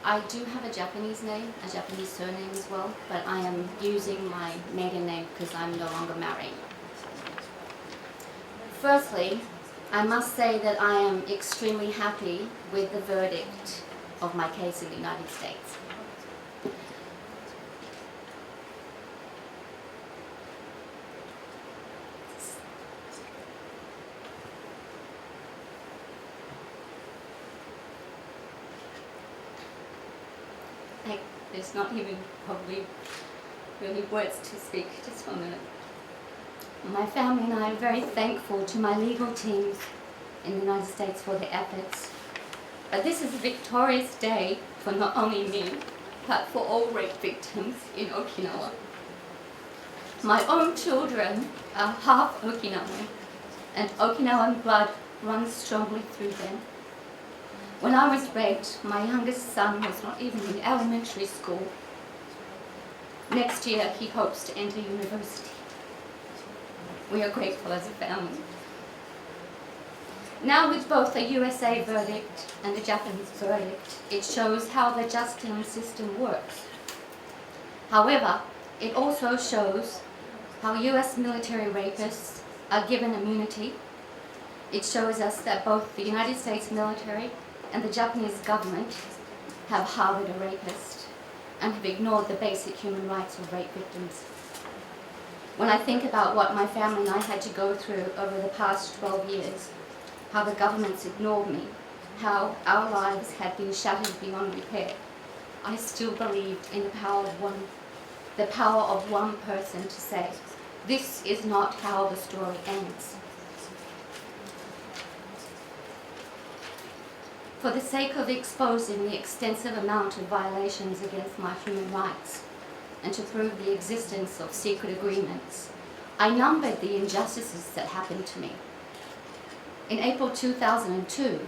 I do have a Japanese name, a Japanese surname as well, but I am using my maiden name because I'm no longer married. Firstly, I must say that I am extremely happy with the verdict of my case in the United States. There's not even probably really words to speak, just 1 minute. My family and I are very thankful to my legal teams in the United States for their efforts. But this is a victorious day for not only me, but for all rape victims in Okinawa. My own children are half Okinawan, and Okinawan blood runs strongly through them. When I was raped, my youngest son was not even in elementary school. Next year, he hopes to enter university. We are grateful as a family. Now, with both a USA verdict and a Japanese verdict, it shows how the justice system works. However, it also shows how US military rapists are given immunity. It shows us that both the United States military and the Japanese government have harbored a rapist and have ignored the basic human rights of rape victims. When I think about what my family and I had to go through over the past 12 years, how the governments ignored me, how our lives had been shattered beyond repair, I still believed in the power of one person to say, this is not how the story ends. For the sake of exposing the extensive amount of violations against my human rights, and to prove the existence of secret agreements, I numbered the injustices that happened to me. In April 2002,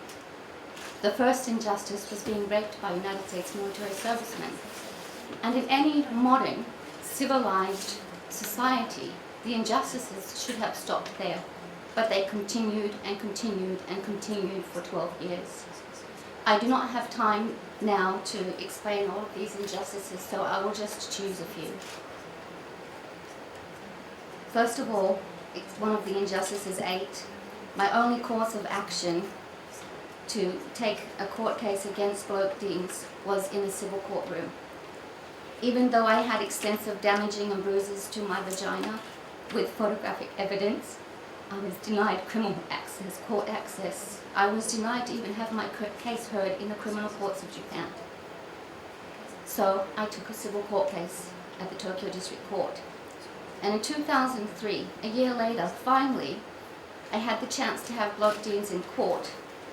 the first injustice was being raped by United States military servicemen. And in any modern, civilized society, the injustices should have stopped there, but they continued and continued and continued for 12 years. I do not have time now to explain all of these injustices, so I will just choose a few. First of all, one of the injustices 8. My only course of action to take a court case against bloke deans was in a civil courtroom. Even though I had extensive damaging and bruises to my vagina with photographic evidence, I was denied criminal access, court access. I was denied to even have my case heard in the criminal courts of Japan. So I took a civil court case at the Tokyo District Court. And in 2003, a year later, finally, I had the chance to have bloke deans in court,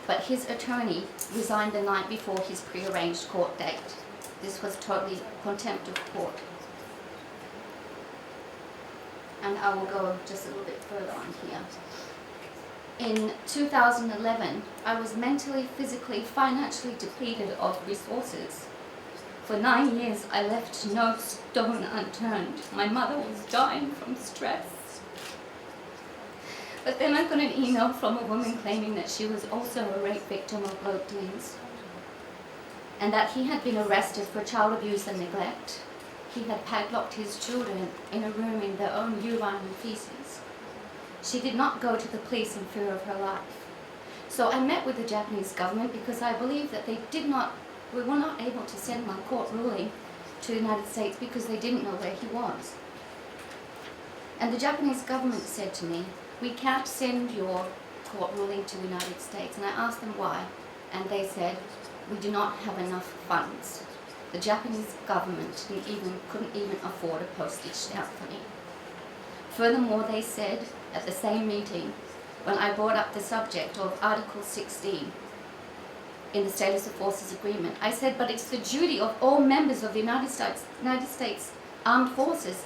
but his attorney resigned the night before his prearranged court date. This was totally contempt of court. And I will go just a little bit further on here. In 2011, I was mentally, physically, financially depleted of resources. For 9 years, I left no stone unturned. My mother was dying from stress. But then I got an email from a woman claiming that she was also a rape victim of bloke deans, and that he had been arrested for child abuse and neglect. He had padlocked his children in a room in their own urine and feces. She did not go to the police in fear of her life. So I met with the Japanese government because I believe that we were not able to send my court ruling to the United States because they didn't know where he was. And the Japanese government said to me, we can't send your court ruling to the United States. And I asked them why, and they said, we do not have enough funds. The Japanese government couldn't even afford a postage stamp for me. Furthermore, they said at the same meeting, when I brought up the subject of Article 16 in the Status of Forces Agreement, I said, but it's the duty of all members of the United States Armed Forces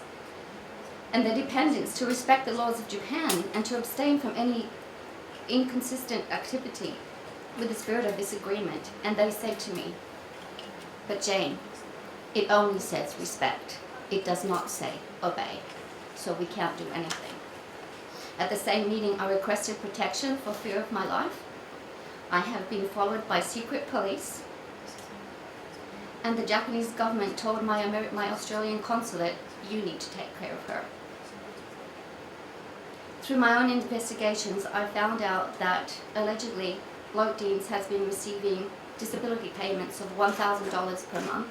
and their dependents to respect the laws of Japan and to abstain from any inconsistent activity with the spirit of this agreement. And they said to me, but Jane, it only says respect. It does not say obey. So we can't do anything. At the same meeting, I requested protection for fear of my life. I have been followed by secret police. And the Japanese government told my Australian consulate, you need to take care of her. Through my own investigations, I found out that allegedly Bloke Deans has been receiving disability payments of $1,000 per month